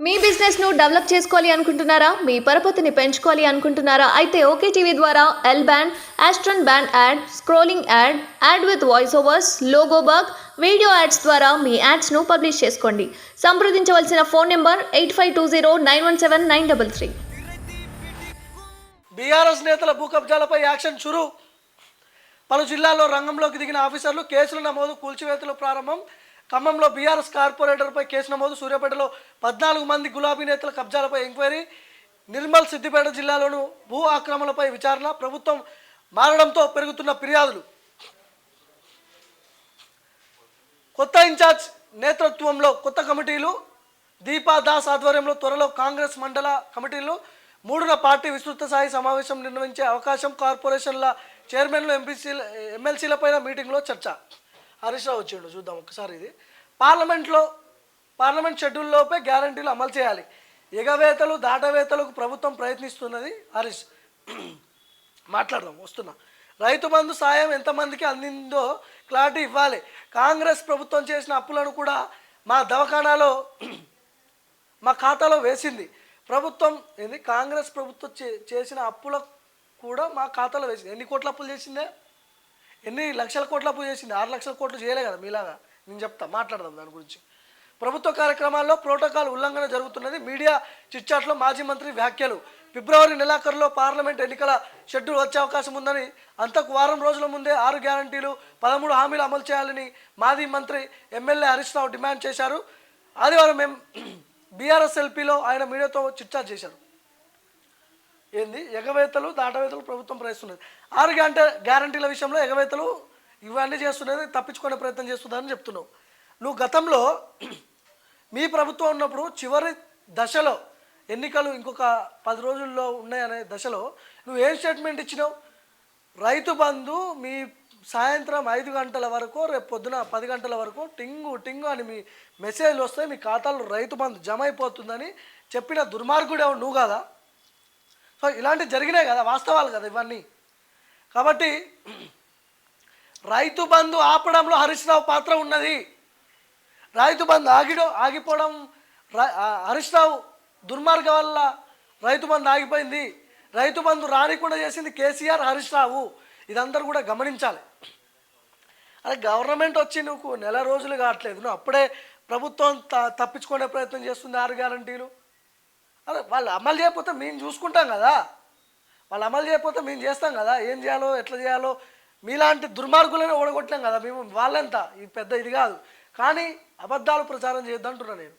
మీ business ను develop చేసుకోవాలి అనుకుంటున్నారా? మీ పరపతిని పెంచుకోవాలి అనుకుంటున్నారా? అయితే ఓకే టీవీ ద్వారా L band, Aston band ad, scrolling ad, ad with voice overs, logo bug, video ads ద్వారా మీ యాడ్స్ ను పబ్లిష్ చేసుకోండి. సంప్రదించవలసిన ఫోన్ నెంబర్ 8520917933. బీఆర్ఎస్ నేతల భూ కబ్జాలపై యాక్షన్ చురు. పలు జిల్లాల్లో రంగంలోకి దిగిన ఆఫీసర్లు, కేసుల నమోదు, కూల్చివేతలు ప్రారంభం. ఖమ్మంలో బీఆర్ఎస్ కార్పొరేటర్పై కేసు నమోదు. సూర్యాపేటలో 14 మంది గులాబీ నేతల కబ్జాలపై ఎంక్వైరీ. నిర్మల్, సిద్దిపేట జిల్లాలోనూ భూ ఆక్రమణలపై విచారణ. ప్రభుత్వం మారడంతో పెరుగుతున్న ఫిర్యాదులు. కొత్త ఇన్ఛార్జ్ నేతృత్వంలో కొత్త కమిటీలు. దీపా దాస్ ఆధ్వర్యంలో త్వరలో కాంగ్రెస్ మండల కమిటీలు. 3న పార్టీ విస్తృత స్థాయి సమావేశం నిర్వహించే అవకాశం. కార్పొరేషన్ల చైర్మన్లు, ఎమ్మెల్సీలపైన మీటింగ్లో చర్చ. హరీష్ రావు వచ్చిండు, చూద్దాం ఒకసారి. ఇది పార్లమెంట్ షెడ్యూల్లోపే గ్యారంటీలు అమలు చేయాలి. ఎగవేతలు, దాటవేతలకు ప్రభుత్వం ప్రయత్నిస్తున్నది. హరీష్ మాట్లాడదాం, వస్తున్నా. రైతు బంధు సాయం ఎంతమందికి అందిందో క్లారిటీ ఇవ్వాలి. కాంగ్రెస్ ప్రభుత్వం చేసిన అప్పులను కూడా మా దవాఖానాలో మా ఖాతాలో వేసింది. ప్రభుత్వం ఏంది? కాంగ్రెస్ ప్రభుత్వం చేసిన అప్పులకు కూడా మా ఖాతాలో వేసింది. ఎన్ని కోట్ల అప్పులు చేసిందే? ఎన్ని లక్షల కోట్ల అప్పు చేసింది? 6 లక్షల కోట్లు చేయలే కదా మీలాగా. నేను చెప్తా, మాట్లాడదాం దాని గురించి. ప్రభుత్వ కార్యక్రమాల్లో ప్రోటోకాల్ ఉల్లంఘన జరుగుతున్నది. మీడియా చిట్చాట్లో మాజీ మంత్రి వ్యాఖ్యలు. ఫిబ్రవరి నెలాఖరులో పార్లమెంట్ ఎన్నికల షెడ్యూల్ వచ్చే అవకాశం ఉందని, అంతకు వారం రోజుల ముందే 6 గ్యారంటీలు, 13 హామీలు అమలు చేయాలని మాజీ మంత్రి ఎమ్మెల్యే హరీష్ రావు డిమాండ్ చేశారు. ఆదివారం బీఆర్ఎస్ ఎల్పీలో ఆయన మీడియాతో చిట్చాట్ చేశారు. ఏంది? ఎగవేతలు, దాటవేతలు ప్రభుత్వం ప్రయత్నిస్తున్నది. 6 గ్యారంటీల విషయంలో ఎగవేతలు ఇవన్నీ చేస్తున్నది, తప్పించుకునే ప్రయత్నం చేస్తుందని చెప్తున్నావు. నువ్వు గతంలో మీ ప్రభుత్వం ఉన్నప్పుడు చివరి దశలో, ఎన్నికలు ఇంకొక 10 రోజుల్లో ఉన్నాయనే దశలో నువ్వు ఏం స్టేట్మెంట్ ఇచ్చినావు? రైతు బంధు మీ సాయంత్రం 5 గంటల వరకు, రేపు పొద్దున 10 గంటల వరకు టింగు టింగు అని మీ మెసేజ్లు వస్తాయి, మీ ఖాతాలో రైతు బంధు జమ అయిపోతుందని చెప్పిన దుర్మార్గుడే నువ్వు కదా. సో ఇలాంటివి జరిగినాయి కదా, వాస్తవాలు కదా ఇవన్నీ. కాబట్టి రైతు బంధు ఆపడంలో హరీష్ రావు పాత్ర ఉన్నది. రైతు బంధు ఆగిపోవడం హరీష్ రావు దుర్మార్గం వల్ల రైతు బంధు ఆగిపోయింది. రైతు బంధు రానికుండా చేసింది కేసీఆర్, హరీష్ రావు. ఇదందరూ కూడా గమనించాలి. అదే గవర్నమెంట్ వచ్చి నువ్వు నెల రోజులు కావట్లేదు, నువ్వు అప్పుడే ప్రభుత్వం తప్పించుకునే ప్రయత్నం చేస్తుంది. 6 గ్యారంటీలు అదే వాళ్ళు అమలు చేయకపోతే మేము చూసుకుంటాం కదా, వాళ్ళు అమలు చేయకపోతే మేము చేస్తాం కదా. ఏం చేయాలో, ఎట్లా చేయాలో మీలాంటి దుర్మార్గులనే ఓడగొట్టాం కదా మేము. వాళ్ళంతా ఈ పెద్ద ఇది కాదు, కానీ అబద్ధాలు ప్రచారం చేయొద్దంటున్నా నేను.